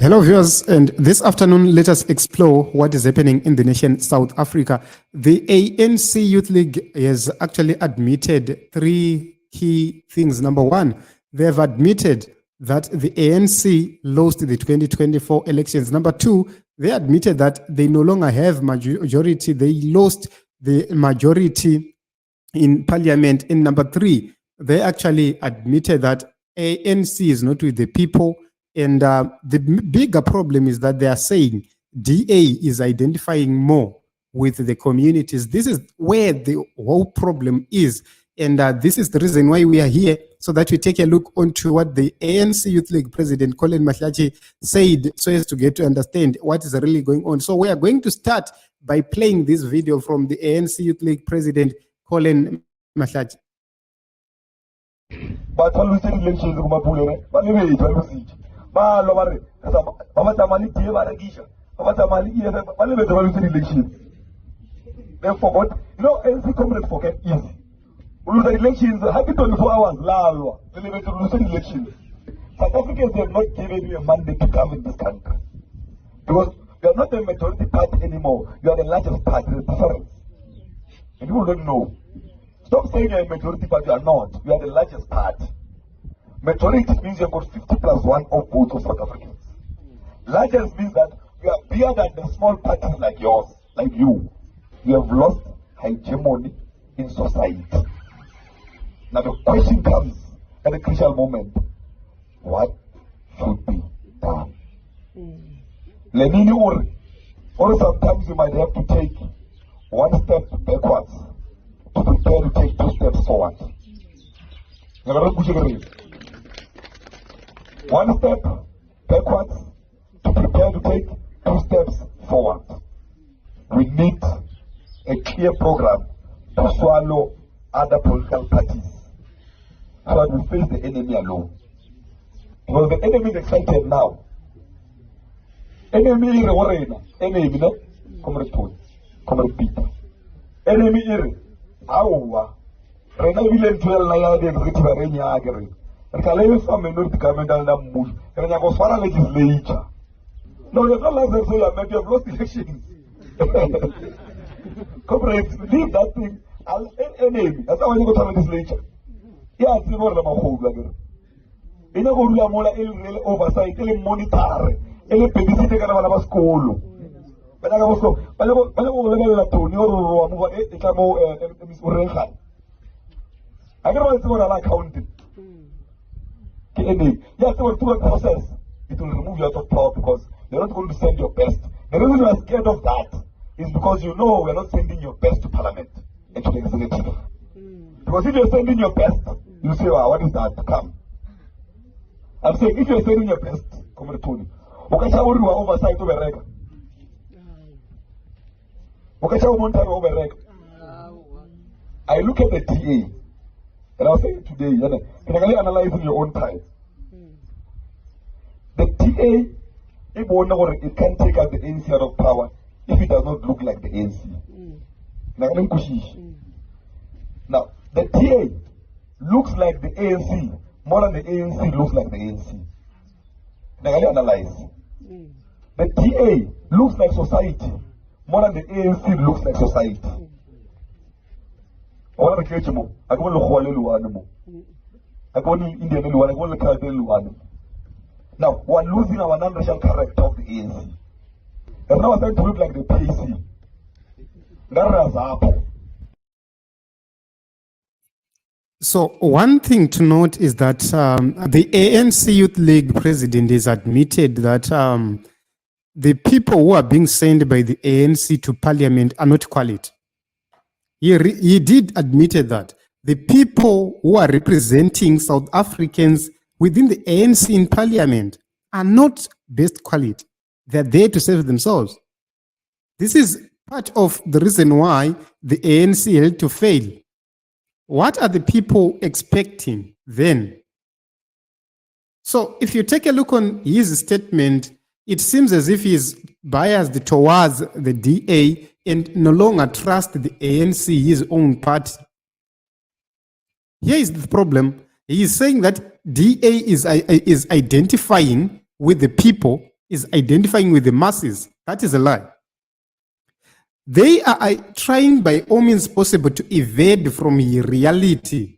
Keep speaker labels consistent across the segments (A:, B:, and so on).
A: Hello, viewers, and this afternoon, let us explore what is happening in the nation South Africa. The ANC Youth League has actually admitted three key things. Number one, they have admitted that the ANC lost the 2024 elections. Number two, they admitted that they no longer have majority. They lost the majority in parliament. And number three, they actually admitted that ANC is not with the people. And the bigger problem is that they are saying DA is identifying more with the communities. This is where the whole problem is. And this is the reason why we are here, so that we take a look onto what the ANC Youth League President Colin Mahlachi said, so as to get to understand what is really going on. So we are going to start by playing this video from the ANC Youth League President Colin Mahlachi.
B: But always elections ba lo bare ba tamali tie ba regisha ba tamali EFF ba le betwa lose elections. They forgot, NC comrades forget easy. Lose elections happy 24 hours lalwa le betwa lose elections. South Africans have not given you a mandate to come in this country, because you are not a majority party anymore. You are the largest party. The difference, and you don't know. Stop saying you are a majority party. You are not. You are the largest party. Majority means you have got 50+1 of votes of South Africans. Largest means that you are bigger than the small parties like yours, like you. You have lost hegemony in society. Now the question comes at a crucial moment: what should be done? Lenini or sometimes you might have to take one step backwards to prepare to take two steps forward. One step backwards to prepare to take two steps forward. We need a clear program to swallow other political parties, so that we face the enemy alone. Because the enemy is excited now. Enemy is warena. Enemy no comrade Tony, comrade Peter. Enemy is awa. Rena vilen 12 na ya de executive arenya agere. Minority government legislature. No, you have not lost the you have lost elections. Comrades, leave that thing. Enemy. That's how you go to legislature. Yeah, it's more than a whole blagger. In a good lamola, oversight, monitor, babysitter can have a school. But I also, I don't know accounting. Yes, through a process, it will remove you out of power, because you're not going to send your best. The reason you are scared of that is because you know we're not sending your best to Parliament and to the executive. Because if you're sending your best, you say, wow, what is that to come? I'm saying, if you're sending your best, Comrade Tony, oversight over record. I look at the TA, and I was saying today, can I analyze in your own time? The TA, it can't take out the ANC out of power if it does not look like the ANC. Now, the TA looks like the ANC more than the ANC looks like the ANC. Now, analyze. The TA looks like society more than the ANC looks like society. Now, we're losing our non-racial character of the ANC. And now we're starting to look like the PAC.
A: So one thing to note is that the ANC Youth League president has admitted that the people who are being sent by the ANC to parliament are not quality. He did admit that the people who are representing South Africans within the ANC in parliament are not best quality. They're there to serve themselves. This is part of the reason why the ANC had to fail. What are the people expecting then? So if you take a look on his statement, it seems as if he's biased towards the DA and no longer trust the ANC, his own party. Here is the problem. He is saying that DA is identifying with the people is identifying with the masses. That is a lie. They are trying by all means possible to evade from reality.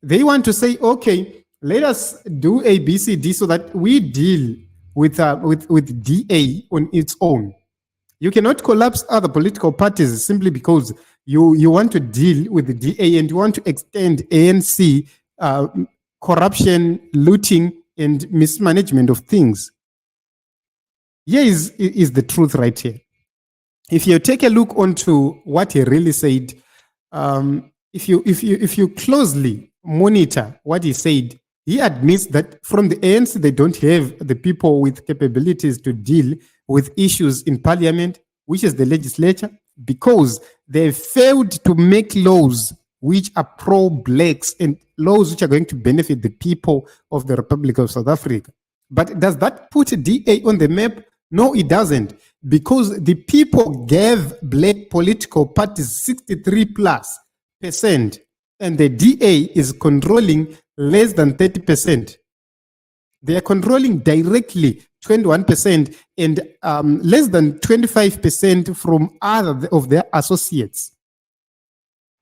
A: They want to say, okay, let us do A, B, C, D so that we deal with DA on its own. You cannot collapse other political parties simply because you want to deal with the DA and you want to extend ANC corruption, looting, and mismanagement of things. Here is the truth right here. If you take a look onto what he really said, if you closely monitor what he said, he admits that from the ANC, they don't have the people with capabilities to deal with issues in parliament, which is the legislature, because they failed to make laws which are pro-blacks and laws which are going to benefit the people of the Republic of South Africa. But does that put DA on the map? No, it doesn't, because the people gave black political parties 63+%, and the DA is controlling less than 30%. They are controlling directly 21% and less than 25% from other of their associates.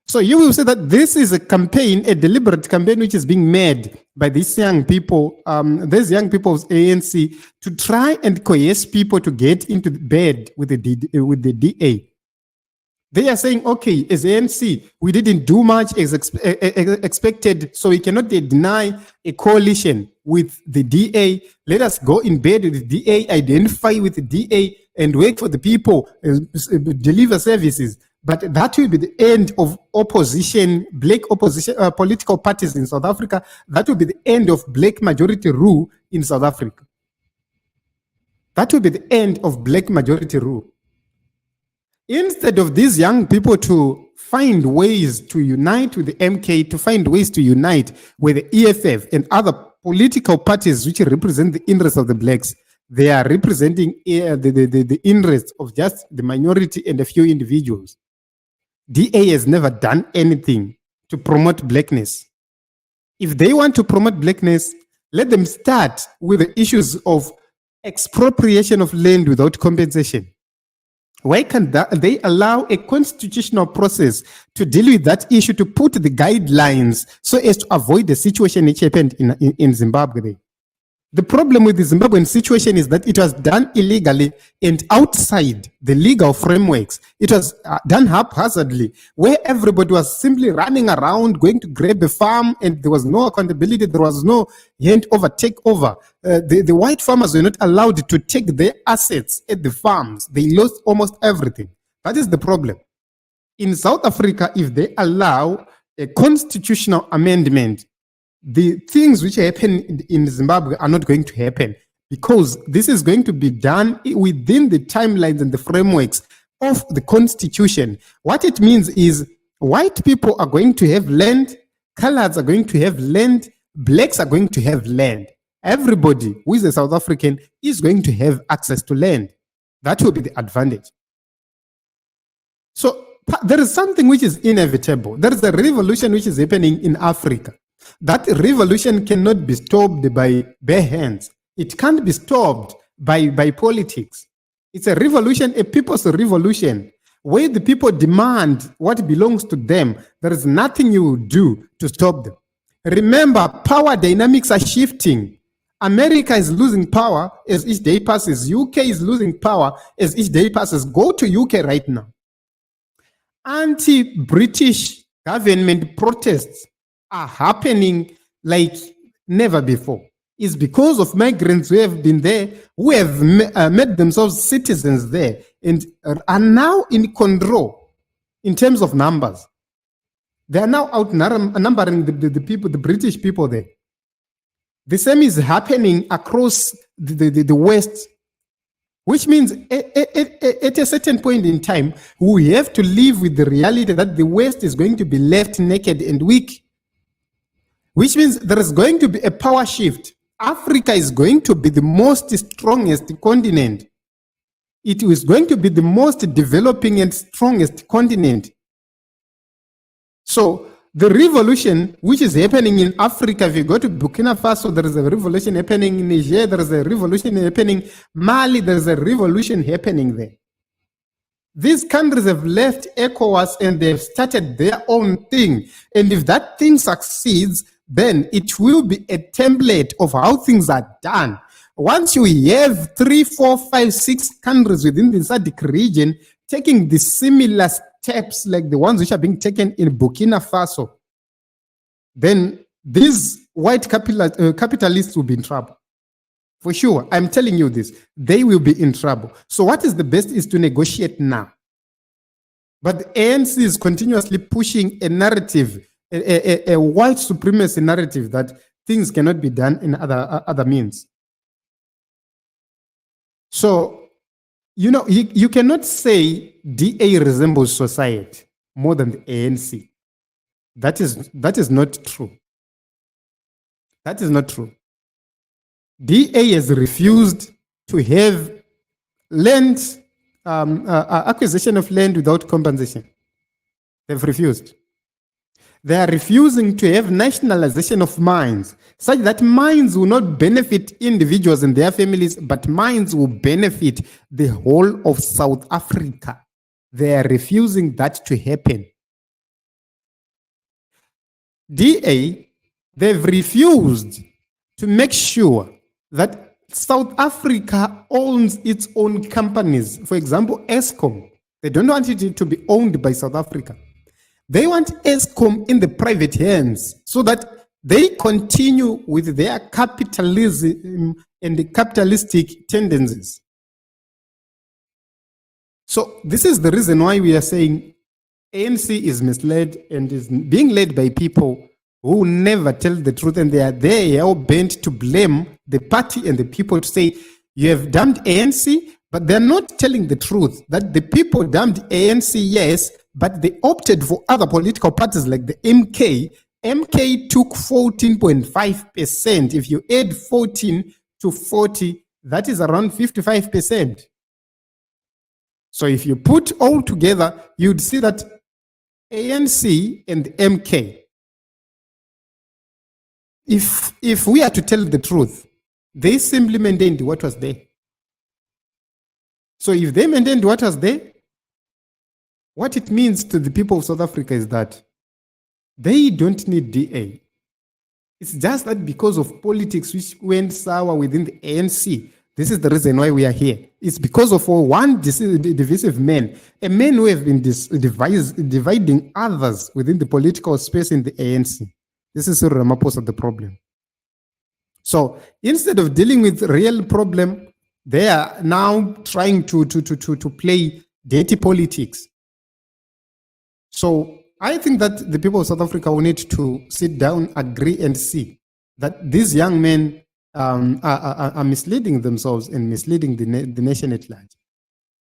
A: So you will say that this is a campaign, a deliberate campaign, which is being made by these young people, these young people of ANC, to try and coerce people to get into bed with the DA. They are saying, okay, as ANC, we didn't do much as expected, so we cannot deny a coalition with the DA. Let us go in bed with the DA, identify with the DA, and wait for the people, deliver services. But that will be the end of opposition, black opposition, political parties in South Africa. That will be the end of black majority rule in South Africa. That will be the end of black majority rule. Instead of these young people to find ways to unite with the MK, to find ways to unite with the EFF and other political parties which represent the interests of the blacks, they are representing the interests of just the minority and a few individuals. DA has never done anything to promote blackness. If they want to promote blackness, let them start with the issues of expropriation of land without compensation. Why can't they allow a constitutional process to deal with that issue, to put the guidelines so as to avoid the situation which happened in Zimbabwe? The problem with the Zimbabwean situation is that it was done illegally and outside the legal frameworks. It was done haphazardly, where everybody was simply running around, going to grab a farm, and there was no accountability. There was no hand over takeover. The white farmers were not allowed to take their assets at the farms. They lost almost everything. That is the problem. In South Africa, if they allow a constitutional amendment, the things which happen in Zimbabwe are not going to happen, because this is going to be done within the timelines and the frameworks of the constitution. What it means is white people are going to have land, coloreds are going to have land, blacks are going to have land. Everybody who is a South African is going to have access to land. That will be the advantage. So there is something which is inevitable. There is a revolution which is happening in Africa. That revolution cannot be stopped by bare hands. It can't be stopped by politics. It's a revolution, a people's revolution, where the people demand what belongs to them. There is nothing you will do to stop them. Remember, power dynamics are shifting. America is losing power as each day passes. UK is losing power as each day passes. Go to UK right now. Anti-British government protests are happening like never before. It's because of migrants who have been there, who have made themselves citizens there and are now in control in terms of numbers. They are now outnumbering the people, the British people there. The same is happening across the West, which means at a certain point in time, we have to live with the reality that the West is going to be left naked and weak. Which means there is going to be a power shift. Africa is going to be the most strongest continent. It is going to be the most developing and strongest continent. So the revolution which is happening in Africa, if you go to Burkina Faso, there is a revolution happening in Niger, there is a revolution happening Mali, there is a revolution happening there. These countries have left ECOWAS and they've started their own thing. And if that thing succeeds, then it will be a template of how things are done. Once you have 3, 4, 5, 6 countries within the SADC region taking the similar steps like the ones which are being taken in Burkina Faso, then these white capitalists will be in trouble. For sure, I'm telling you this, they will be in trouble. So what is the best is to negotiate now. But the ANC is continuously pushing a narrative, a white supremacy narrative that things cannot be done in other means. So, you know, you cannot say DA resembles society more than the ANC. That is not true. That is not true. DA has refused to have land, acquisition of land without compensation. They've refused. They are refusing to have nationalization of mines, such that mines will not benefit individuals and their families, but mines will benefit the whole of South Africa. They are refusing that to happen. DA, they've refused to make sure that South Africa owns its own companies. For example, Eskom. They don't want it to be owned by South Africa. They want Eskom in the private hands so that they continue with their capitalism and the capitalistic tendencies. So this is the reason why we are saying ANC is misled and is being led by people who never tell the truth, and they are there all bent to blame the party and the people, to say you have damned ANC, but they're not telling the truth that the people damned ANC, yes, but they opted for other political parties like the MK. MK took 14.5%. If you add 14 to 40, that is around 55%. So if you put all together, you'd see that ANC and MK, if we are to tell the truth, they simply maintained what was there. So if they maintained what was there, what it means to the people of South Africa is that they don't need DA. It's just that because of politics which went sour within the ANC, this is the reason why we are here. It's because of one divisive man, a man who have been dividing others within the political space in the ANC. This is Cyril Ramaphosa the problem. So instead of dealing with real problem, they are now trying to play dirty politics. So I think that the people of South Africa will need to sit down, agree, and see that these young men are misleading themselves and misleading the nation at large.